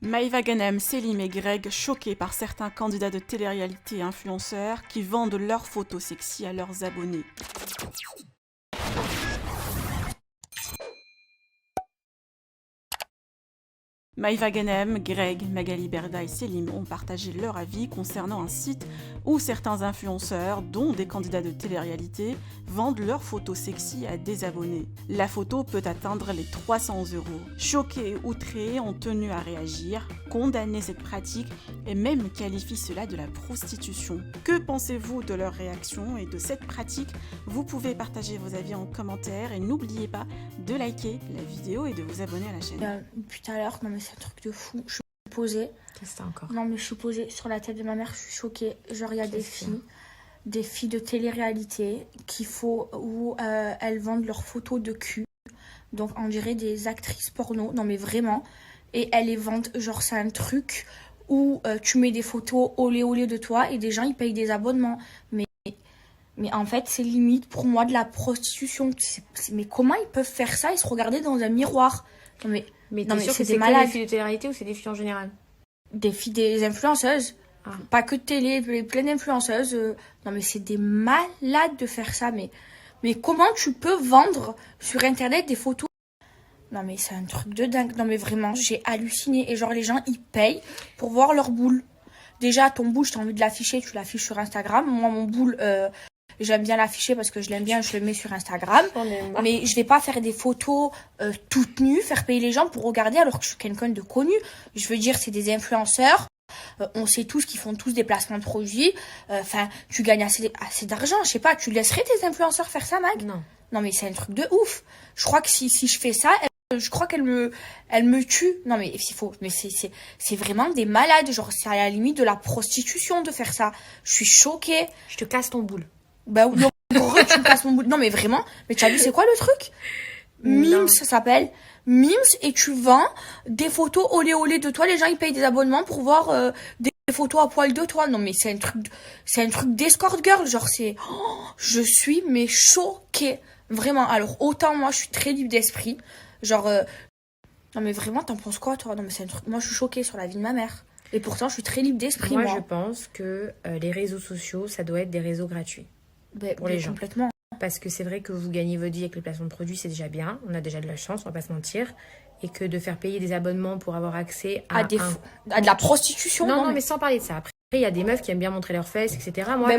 Maïva Ganem, Selim et Greg choqués par certains candidats de télé-réalité et influenceurs qui vendent leurs photos sexy à leurs abonnés. Maïva Ganem, Greg, Magali Berda et Selim ont partagé leur avis concernant un site où certains influenceurs, dont des candidats de télé-réalité, vendent leurs photos sexy à des abonnés. La photo peut atteindre les 300 €. Choqués et outrés ont tenu à réagir, condamner cette pratique et même qualifient cela de la prostitution. Que pensez-vous de leur réaction et de cette pratique? Vous pouvez partager vos avis en commentaire et n'oubliez pas de liker la vidéo et de vous abonner à la chaîne. Depuis tout à l'heure, non mais c'est un truc de fou. Je suis posée. Qu'est-ce que c'est encore? Non mais je suis posée sur la tête de ma mère, je suis choquée. Genre il y a des filles de télé-réalité où elles vendent leurs photos de cul. Donc on dirait des actrices porno. Non mais vraiment. Et elles les vendent, genre c'est un truc où tu mets des photos olé de toi et des gens ils payent des abonnements. Mais en fait, c'est limite pour moi de la prostitution. Mais comment ils peuvent faire ça et se regarder dans un miroir? Non mais t'es sûr que c'est que des filles de télé-réalité ou c'est des filles en général? Des influenceuses. Ah. Pas que de télé, plein d'influenceuses. Non mais c'est des malades de faire ça. Mais comment tu peux vendre sur internet des photos? Non mais c'est un truc de dingue. Non mais vraiment, j'ai halluciné. Et genre les gens, ils payent pour voir leur boule. Déjà, ton boule, t'as envie de l'afficher, tu l'affiches sur Instagram. Moi, mon boule... j'aime bien l'afficher parce que je l'aime bien, je le mets sur Instagram. Mais je vais pas faire des photos toutes nues, faire payer les gens pour regarder alors que je suis quelqu'un de connu. Je veux dire, c'est des influenceurs. On sait tous qu'ils font tous des placements de produits. Enfin, tu gagnes assez d'argent. Je sais pas, tu laisserais tes influenceurs faire ça, Mag? Non. Non, mais c'est un truc de ouf. Je crois que si je fais ça, je crois qu'elle me tue. Non, mais c'est vraiment des malades. Genre, c'est à la limite de la prostitution de faire ça. Je suis choquée. Je te casse ton boule. Bah non, tu me casses mon bout. Non mais vraiment, mais tu as vu c'est quoi le truc? Mims, ça s'appelle Mims, et tu vends des photos olé de toi. Les gens ils payent des abonnements pour voir des photos à poil de toi. Non mais c'est un truc d'escort girl. Genre je suis mais choquée vraiment. Alors autant moi je suis très libre d'esprit. Genre non mais vraiment t'en penses quoi toi? Non mais c'est un truc. Moi je suis choquée sur la vie de ma mère. Et pourtant je suis très libre d'esprit. Moi je pense que les réseaux sociaux ça doit être des réseaux gratuits. Pour les gens. Complètement. Parce que c'est vrai que vous gagnez votre vie avec les placements de produits, c'est déjà bien. On a déjà de la chance, on va pas se mentir. Et que de faire payer des abonnements pour avoir accès à de la prostitution. Non, mais sans parler de ça. Après, il y a des meufs qui aiment bien montrer leurs fesses, etc. Moi,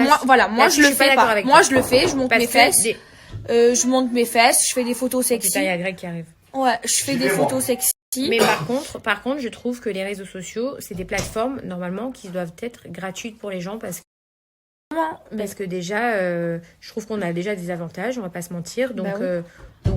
je le fais pas. Moi, je le fais, je monte mes fesses. Je monte mes fesses, je fais des photos sexy. Putain, il y a Greg qui arrive. Ouais, je fais des photos sexy. Mais par contre, je trouve que les réseaux sociaux, c'est des plateformes, normalement, qui doivent être gratuites pour les gens parce que déjà, je trouve qu'on a déjà des avantages, on va pas se mentir. Donc,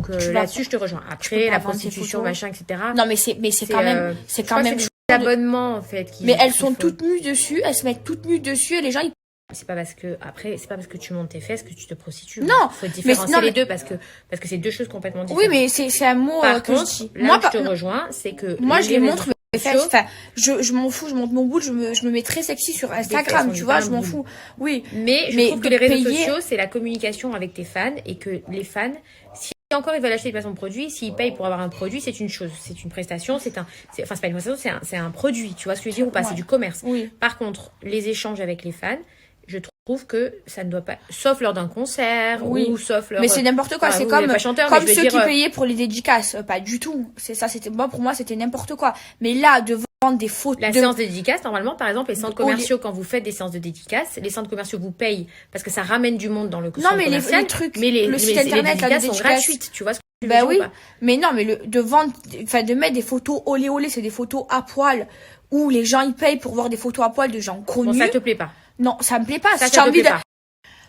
là-dessus, je te rejoins. Après, la prostitution, machin, etc. Non, mais c'est quand même... C'est quand même des abonnements, en fait. Mais elles sont toutes nues dessus, elles se mettent toutes nues dessus et les gens, ils... C'est pas parce que tu montes tes fesses que tu te prostitues. Non. Il faut différencier les deux parce que c'est deux choses complètement différentes. Oui, mais c'est un mot que je dis. Moi, je te rejoins, c'est que... Moi, je les montre... Enfin, je m'en fous, je monte mon boule, je me mets très sexy sur Instagram, tu vois, je m'en fous. Oui. Mais je trouve que les réseaux sociaux, c'est la communication avec tes fans et que les fans, si encore ils veulent acheter des placements de produits, s'ils payent pour avoir un produit, c'est une chose, c'est une prestation, c'est pas une prestation, c'est un produit, tu vois ce que je veux dire ou pas, c'est du commerce. Oui. Par contre, les échanges avec les fans, je trouve que ça ne doit pas, sauf lors d'un concert ou sauf lors. Mais c'est n'importe quoi, c'est comme ceux qui payaient pour les dédicaces, pas du tout. C'est ça, pour moi c'était n'importe quoi. Mais là, de vendre des photos. La séance de dédicace, normalement, par exemple, les centres commerciaux, quand vous faites des séances de dédicace, les centres commerciaux vous payent parce que ça ramène du monde dans le centre commercial. Les trucs, le site internet, les dédicaces sont gratuites, tu vois ce que je veux dire oui. Mais non, mais de mettre des photos olé, c'est des photos à poil où les gens ils payent pour voir des photos à poil de gens connus. Bon, ça te plaît pas? Non, ça me plaît pas. Ça te plaît pas.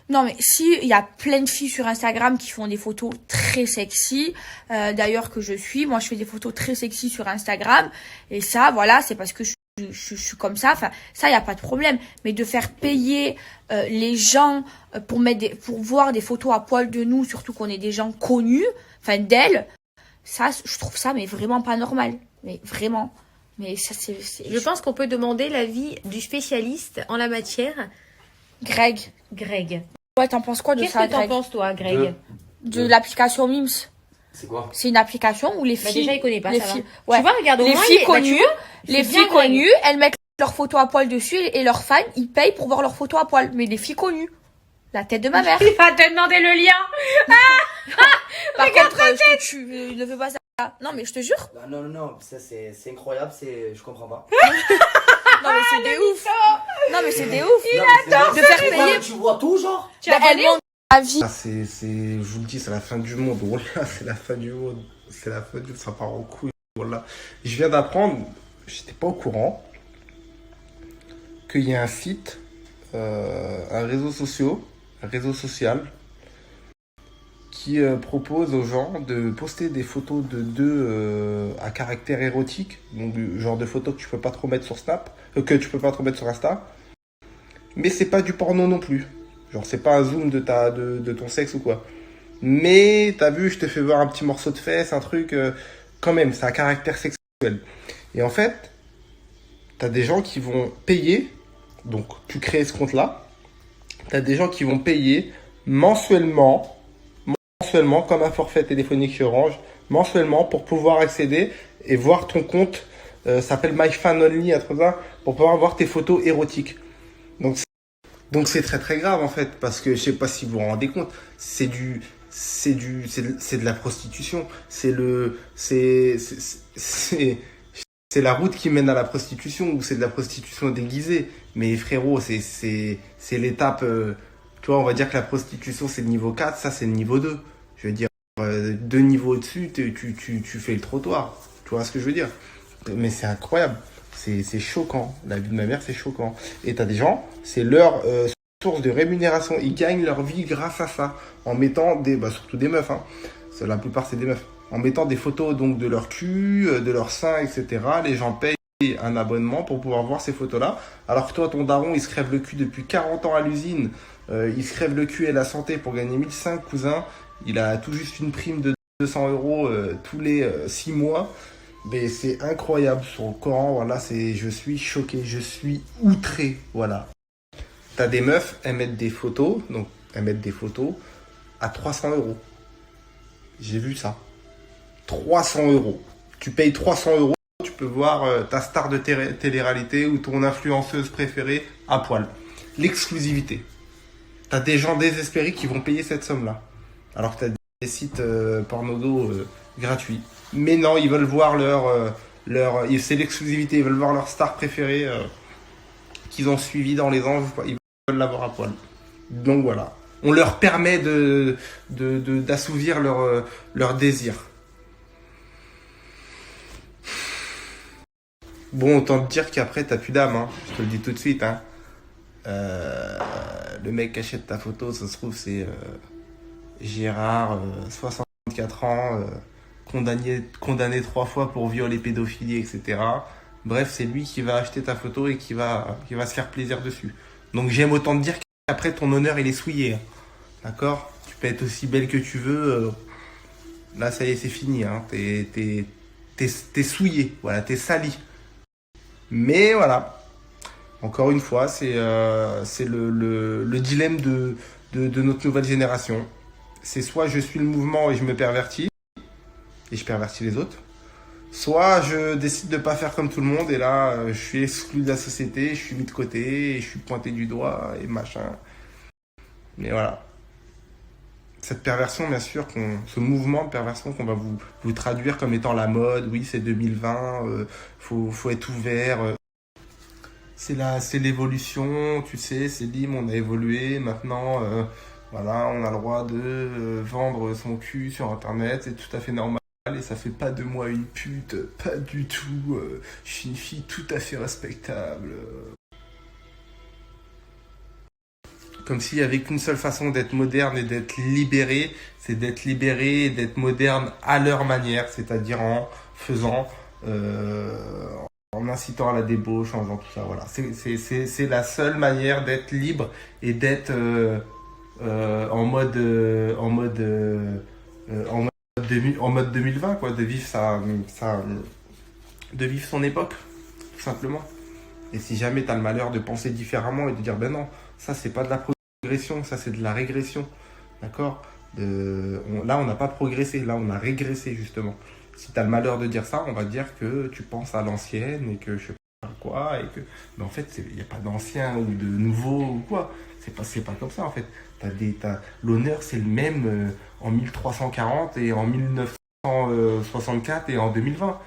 Non, mais si, il y a plein de filles sur Instagram qui font des photos très sexy. D'ailleurs, que je suis. Moi, je fais des photos très sexy sur Instagram. Et ça, voilà, c'est parce que je suis comme ça. Enfin, ça, il n'y a pas de problème. Mais de faire payer les gens pour voir des photos à poil de nous, surtout qu'on est des gens connus, enfin, d'elles, ça, je trouve ça, mais vraiment pas normal. Mais vraiment. Mais ça, Je pense qu'on peut demander l'avis du spécialiste en la matière. Greg. Ouais, t'en penses quoi de ça, Greg? Qu'est-ce que t'en penses, toi, Greg? De l'application Mims. C'est quoi? C'est une application où les Bah, filles... déjà, il connaît pas, les ça va. filles, ouais. Tu vois, regarde, au les moins, filles il est- bah, tu connues, vois, les c'est filles bien, Greg. connues, elles mettent leurs photos à poil dessus et leurs fans, ils payent pour voir leurs photos à poil. Mais les filles connues, la tête de ma mère. Il va te demander le lien. Par contre, je te tue, ne veux pas ça. Non, mais je te jure. Non, ça c'est incroyable, je comprends pas. Non, mais c'est des ouf. Non, mais c'est des ouf. Non, mais de faire c'est- payer. Tu vois tout, genre? Bah, elle montre la vie. Ah, je vous le dis, c'est la fin du monde. Voilà, c'est la fin du monde. C'est la fin du monde, ça part en couille. Voilà. Je viens d'apprendre, j'étais pas au courant, qu'il y a un site, un réseau social, qui propose aux gens de poster des photos d'eux à caractère érotique, donc du genre de photos que tu peux pas trop mettre sur Snap, que tu peux pas trop mettre sur Insta, mais c'est pas du porno non plus. Genre c'est pas un zoom de ton sexe ou quoi. Mais t'as vu, je te fais voir un petit morceau de fesse, un truc, quand même, c'est à caractère sexuel. Et en fait, t'as des gens qui vont payer, donc tu crées ce compte-là, t'as des gens qui vont payer mensuellement, comme un forfait téléphonique chez Orange, mensuellement pour pouvoir accéder et voir ton compte, ça s'appelle My Fan Only, un truc comme ça, pour pouvoir voir tes photos érotiques. Donc c'est très très grave en fait, parce que je sais pas si vous vous rendez compte, c'est de la prostitution, c'est la route qui mène à la prostitution, ou c'est de la prostitution déguisée. Mais frérot, c'est l'étape, tu vois, on va dire que la prostitution c'est le niveau 4, ça c'est le niveau 2. Je veux dire, 2 niveaux au-dessus, tu fais le trottoir. Tu vois ce que je veux dire? Mais c'est incroyable. C'est choquant. La vie de ma mère, c'est choquant. Et t'as des gens, c'est leur source de rémunération. Ils gagnent leur vie grâce à ça. En mettant surtout des meufs, hein. La plupart, c'est des meufs. En mettant des photos donc de leur cul, de leur sein, etc. Les gens payent un abonnement pour pouvoir voir ces photos-là. Alors que toi, ton daron, il se crève le cul depuis 40 ans à l'usine. Il se crève le cul et la santé pour gagner 1005 cousins. Il a tout juste une prime de 200 € tous les 6 mois. Mais c'est incroyable sur le Coran, voilà, je suis choqué, je suis outré, voilà. T'as des meufs, elles mettent des photos à 300 €. J'ai vu ça. 300 €. Tu payes 300 €, tu peux voir ta star de télé-réalité ou ton influenceuse préférée à poil. L'exclusivité. T'as des gens désespérés qui vont payer cette somme-là. Alors que t'as des sites pornodo gratuits. Mais non, ils veulent voir c'est l'exclusivité, ils veulent voir leur star préférée qu'ils ont suivi dans les ans, ils veulent l'avoir à poil. Donc voilà, on leur permet d'assouvir leur désir. Bon, autant te dire qu'après t'as plus d'âme, hein. Je te le dis tout de suite, hein. Le mec qui achète ta photo, ça se trouve c'est Gérard, 64 ans, condamné 3 fois pour viol et pédophilie, etc. Bref, c'est lui qui va acheter ta photo et qui va se faire plaisir dessus. Donc j'aime autant te dire qu'après ton honneur il est souillé, hein. D'accord? Tu peux être aussi belle que tu veux, là ça y est, c'est fini, hein. T'es souillé, voilà, t'es sali. Mais voilà, encore une fois, c'est le dilemme de notre nouvelle génération. C'est soit je suis le mouvement et je me pervertis, et je pervertis les autres, soit je décide de pas faire comme tout le monde, et là, je suis exclu de la société, je suis mis de côté, et je suis pointé du doigt, et machin. Mais voilà. Cette perversion, bien sûr, ce mouvement de perversion qu'on va vous traduire comme étant la mode, oui, c'est 2020, faut être ouvert. C'est l'évolution, tu sais, c'est libre, on a évolué, maintenant, voilà, on a le droit de vendre son cul sur Internet, c'est tout à fait normal, et ça fait pas de moi une pute, pas du tout, je suis une fille tout à fait respectable. Comme s'il y avait qu'une seule façon d'être moderne et d'être libéré, c'est d'être libéré et d'être moderne à leur manière, c'est-à-dire en faisant, en incitant à la débauche, en faisant tout ça, voilà. C'est la seule manière d'être libre et d'être en mode 2020, quoi, de vivre de vivre son époque, tout simplement. Et si jamais tu as le malheur de penser différemment et de dire ben non, ça c'est pas de la progression, ça c'est de la régression, d'accord? Là, on n'a pas progressé, là, on a régressé, justement. Si tu as le malheur de dire ça, on va dire que tu penses à l'ancienne et que je sais pas quoi, et que... Mais en fait, il n'y a pas d'ancien ou de nouveau ou quoi. C'est pas comme ça, en fait. L'honneur, c'est le même en 1340 et en 1964 et en 2020.